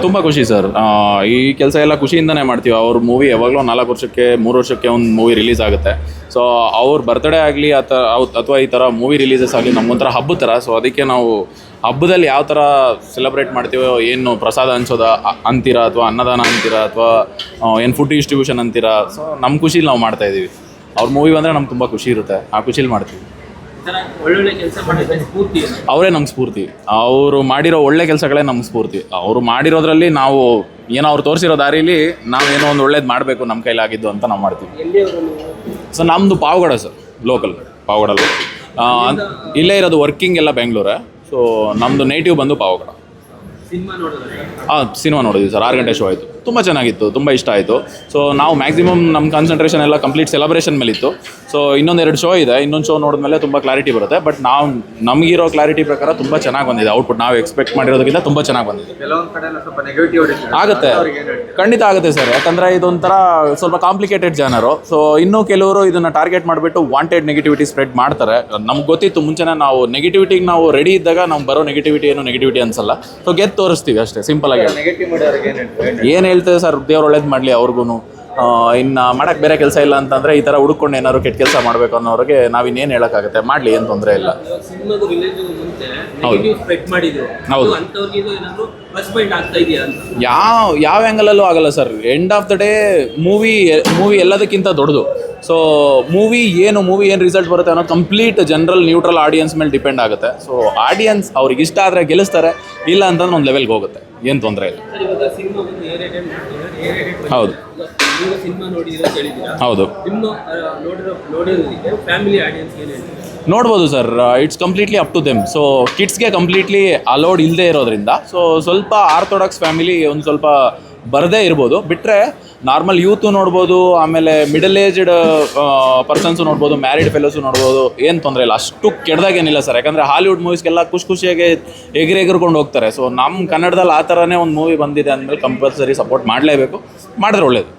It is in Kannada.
ತುಂಬ ಖುಷಿ ಸರ್. ಈ ಕೆಲಸ ಎಲ್ಲ ಖುಷಿಯಿಂದನೇ ಮಾಡ್ತೀವಿ. ಅವ್ರ ಮೂವಿ ಯಾವಾಗಲೂ 4 ವರ್ಷಕ್ಕೆ 3 ವರ್ಷಕ್ಕೆ ಒಂದು ಮೂವಿ ರಿಲೀಸ್ ಆಗುತ್ತೆ. ಸೊ ಅವ್ರ ಬರ್ತ್ಡೇ ಆಗಲಿ ಅಥವಾ ಈ ಥರ ಮೂವಿ ರಿಲೀಸಸ್ ಆಗಲಿ ನಮ್ಮೊಂಥರ ಹಬ್ಬದ ಥರ. ಸೊ ಅದಕ್ಕೆ ನಾವು ಹಬ್ಬದಲ್ಲಿ ಯಾವ ಥರ ಸೆಲೆಬ್ರೇಟ್ ಮಾಡ್ತೀವೋ, ಏನು ಪ್ರಸಾದ ಹಂಚೋದ ಅಂತೀರಾ ಅಥವಾ ಅನ್ನದಾನ ಅಂತೀರಾ ಅಥವಾ ಏನು ಫುಡ್ ಡಿಸ್ಟ್ರಿಬ್ಯೂಷನ್ ಅಂತೀರಾ, ಸೊ ನಮ್ಮ ಖುಷಿಲಿ ನಾವು ಮಾಡ್ತಾಯಿದ್ದೀವಿ. ಅವ್ರ ಮೂವಿ ಬಂದರೆ ನಮ್ಗೆ ತುಂಬ ಖುಷಿ ಇರುತ್ತೆ, ಆ ಖುಷಿಲಿ ಮಾಡ್ತೀವಿ. ಒಳ್ಳೊಳ್ಳೆ ಕೆಲಸ ಮಾಡಿದ್ರೆ ಸ್ಫೂರ್ತಿ ಅವರೇ ನಮ್ಗೆ ಸ್ಫೂರ್ತಿ. ಅವರು ಮಾಡಿರೋ ಒಳ್ಳೆ ಕೆಲಸಗಳೇ ನಮ್ಗೆ ಸ್ಫೂರ್ತಿ. ಅವರು ಮಾಡಿರೋದ್ರಲ್ಲಿ ನಾವು ಏನೋ ಅವ್ರು ತೋರಿಸಿರೋ ದಾರಿಲಿ ನಾವೇನೋ ಒಂದು ಒಳ್ಳೇದು ಮಾಡಬೇಕು ನಮ್ಮ ಕೈಲಾಗಿದ್ದು ಅಂತ ನಾವು ಮಾಡ್ತೀವಿ. ಸೊ ನಮ್ಮದು ಪಾವಗಡ ಸರ್, ಲೋಕಲ್ ಪಾವಗಡಲ್ಲಿ. ಇಲ್ಲೇ ಇರೋದು, ವರ್ಕಿಂಗ್ ಎಲ್ಲ ಬೆಂಗಳೂರೇ. ಸೊ ನಮ್ಮದು ನೇಟಿವ್ ಬಂದು ಪಾವಗಡ. ಸಿನಿಮಾ ನೋಡಿದ್ವಿ ಸರ್, 6 ಗಂಟೆ ಶೋ ಆಯಿತು. ತುಂಬ ಚೆನ್ನಾಗಿತ್ತು, ತುಂಬ ಇಷ್ಟ ಆಯಿತು. ಸೊ ನಾವು ಮ್ಯಾಕ್ಸಿಮಮ್ ನಮ್ಮ ಕಾನ್ಸಂಟ್ರೇಷನ್ ಎಲ್ಲ ಕಂಪ್ಲೀಟ್ ಸೆಲೆಬ್ರೇಷನ್ ಮೇಲಿತ್ತು. ಸೊ ಇನ್ನೊಂದೆರಡು ಶೋ ಇದೆ, ಇನ್ನೊಂದು ಶೋ ನೋಡಿದ್ಮೇಲೆ ತುಂಬ ಕ್ಲಾರಿಟಿ ಬರುತ್ತೆ. ಬಟ್ ನಾವು ನಮಗಿರೋ ಕ್ಲಾರಿಟಿ ಪ್ರಕಾರ ತುಂಬ ಚೆನ್ನಾಗಿ ಬಂದಿದೆ ಔಟ್ಪುಟ್. ನಾವು ಎಕ್ಸ್ಪೆಕ್ಟ್ ಮಾಡಿರೋದಕ್ಕಿಂತ ತುಂಬ ಚೆನ್ನಾಗಿ ಬಂದಿದೆ. ಆಗುತ್ತೆ, ಖಂಡಿತ ಆಗುತ್ತೆ ಸರ್. ಯಾಕಂದರೆ ಇದೊಂಥರ ಸ್ವಲ್ಪ ಕಾಂಪ್ಲಿಕೇಟೆಡ್ ಜಾನರು. ಸೊ ಇನ್ನೂ ಕೆಲವರು ಇದನ್ನು ಟಾರ್ಗೆಟ್ ಮಾಡಿಬಿಟ್ಟು ವಾಂಟೆಡ್ ನೆಗೆಟಿವಿಟಿ ಸ್ಪ್ರೆಡ್ ಮಾಡ್ತಾರೆ. ನಮ್ಗೆ ಗೊತ್ತಿತ್ತು ಮುಂಚೆನೇ, ನಾವು ನೆಗೆಟಿವಿಟಿಗೆ ನಾವು ರೆಡಿ ಇದ್ದಾಗ ನಾವು ಬರೋ ನೆಗೆಟಿವಿಟಿ ಏನು ನೆಗೆಟಿವಿಟಿ ಅನ್ಸಲ್ಲ. ಸೊ ಗೆದ್ದು ತೋರಿಸ್ತೀವಿ ಅಷ್ಟೇ, ಸಿಂಪಲ್ ಆಗಿ. ಏನು ಹೇಳ್ತೇವೆ ಸರ್, ದೇವ್ರು ಒಳ್ಳೇದು ಮಾಡಲಿ ಅವ್ರಿಗೂ. ಇನ್ನು ಮಾಡೋಕ್ಕೆ ಬೇರೆ ಕೆಲಸ ಇಲ್ಲ ಅಂತಂದರೆ ಈ ಥರ ಹುಡ್ಕೊಂಡು ಏನಾದ್ರು ಕೆಟ್ಟ ಕೆಲಸ ಮಾಡಬೇಕು ಅನ್ನೋರಿಗೆ ನಾವಿನ್ನೇನು ಹೇಳೋಕ್ಕಾಗುತ್ತೆ, ಮಾಡಲಿ, ಏನು ತೊಂದರೆ ಇಲ್ಲ. ಹೌದು ಹೌದು, ಯಾವ ಆ್ಯಂಗಲಲ್ಲೂ ಆಗಲ್ಲ sir. End of the day movie ಎಲ್ಲದಕ್ಕಿಂತ ದೊಡ್ಡದು. ಸೊ ಮೂವಿ ಏನು ರಿಸಲ್ಟ್ ಬರುತ್ತೆ ಅನ್ನೋ ಕಂಪ್ಲೀಟ್ ಜನರಲ್ ನ್ಯೂಟ್ರಲ್ ಆಡಿಯನ್ಸ್ ಮೇಲೆ ಡಿಪೆಂಡ್ ಆಗುತ್ತೆ. ಸೊ ಆಡಿಯನ್ಸ್ ಅವ್ರಿಗೆ ಇಷ್ಟ ಆದರೆ ಗೆಲ್ಲಿಸ್ತಾರೆ, ಇಲ್ಲ ಅಂತಂದ್ರೆ ಒಂದು ಲೆವೆಲ್ಗೆ ಹೋಗುತ್ತೆ, ಏನು ತೊಂದರೆ ಇಲ್ಲ. ಹೌದು ಹೌದು, ನೋಡ್ಬೋದು sir. It's completely up to them. So ಕಿಡ್ಸ್ಗೆ ಕಂಪ್ಲೀಟ್ಲಿ ಅಲೋಡ್ ಇಲ್ಲದೆ ಇರೋದ್ರಿಂದ, ಸೊ ಸ್ವಲ್ಪ ಆರ್ಥೋಡಾಕ್ಸ್ ಫ್ಯಾಮಿಲಿ ಒಂದು ಸ್ವಲ್ಪ ಬರದೇ ಇರ್ಬೋದು. ಬಿಟ್ಟರೆ ನಾರ್ಮಲ್ ಯೂತು ನೋಡ್ಬೋದು, ಆಮೇಲೆ ಮಿಡಲ್ ಏಜ್ಡ್ ಪರ್ಸನ್ಸು ನೋಡ್ಬೋದು, ಮ್ಯಾರಿಡ್ ಫೆಲೋಸು ನೋಡ್ಬೋದು, ಏನು ತೊಂದರೆ ಇಲ್ಲ. ಅಷ್ಟು ಕೆಡ್ದಾಗೇನಿಲ್ಲ ಸರ್. ಯಾಕಂದರೆ ಹಾಲಿವುಡ್ ಮೂವೀಸ್ಗೆಲ್ಲ ಖುಷಿಯಾಗಿ ಎಗರ್ಕೊಂಡು ಹೋಗ್ತಾರೆ. ಸೊ ನಮ್ಮ ಕನ್ನಡದಲ್ಲಿ ಆ ಥರನೇ ಒಂದು ಮೂವಿ ಬಂದಿದೆ ಅಂದಮೇಲೆ ಕಂಪಲ್ಸರಿ ಸಪೋರ್ಟ್ ಮಾಡಲೇಬೇಕು. ಮಾಡಿದ್ರೆ ಒಳ್ಳೇದು.